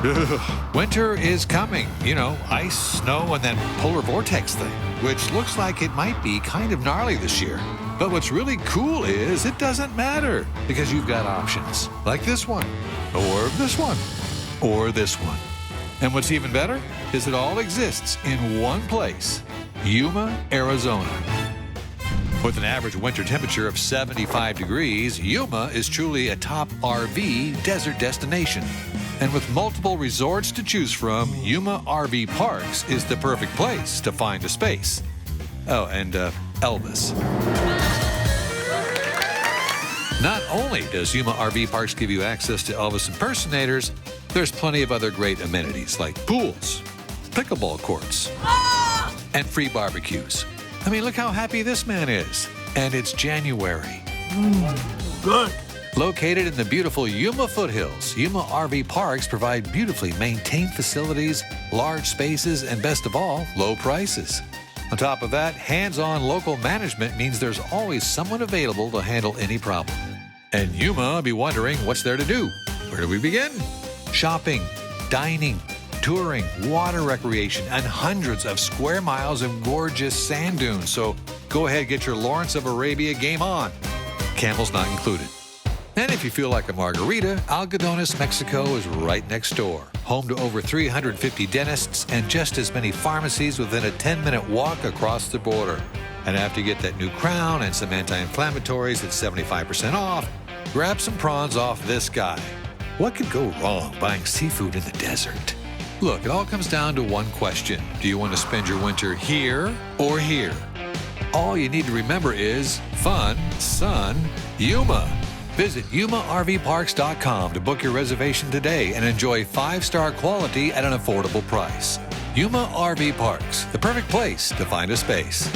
Ugh. Winter is coming. You know, ice, snow, and then polar vortex thing, which looks like it might be kind of gnarly this year. But what's really cool is it doesn't matter because you've got options like this one, or this one, or this one. And what's even better is it all exists in one place, Yuma, Arizona. With an average winter temperature of 75 degrees, Yuma is truly a top RV desert destination. And with multiple resorts to choose from, Yuma RV Parks is the perfect place to find a space. Oh, and Elvis. Not only does Yuma RV Parks give you access to Elvis impersonators, there's plenty of other great amenities like pools, pickleball courts, and free barbecues. I mean, look how happy this man is. And it's January. Good. Located in the beautiful Yuma foothills, Yuma RV Parks provide beautifully maintained facilities, large spaces, and best of all, low prices. On top of that, hands-on local management means there's always someone available to handle any problem. And Yuma will be wondering what's there to do. Where do we begin? Shopping, dining, touring, water recreation, and hundreds of square miles of gorgeous sand dunes. So go ahead, get your Lawrence of Arabia game on. Camel's not included. And if you feel like a margarita, Algodones, Mexico is right next door. Home to over 350 dentists and just as many pharmacies within a 10-minute walk across the border. And after you get that new crown and some anti-inflammatories at 75% off, grab some prawns off this guy. What could go wrong buying seafood in the desert? Look, it all comes down to one question. Do you want to spend your winter here or here? All you need to remember is fun, sun, Yuma. Visit YumaRVParks.com to book your reservation today and enjoy 5-star quality at an affordable price. Yuma RV Parks, the perfect place to find a space.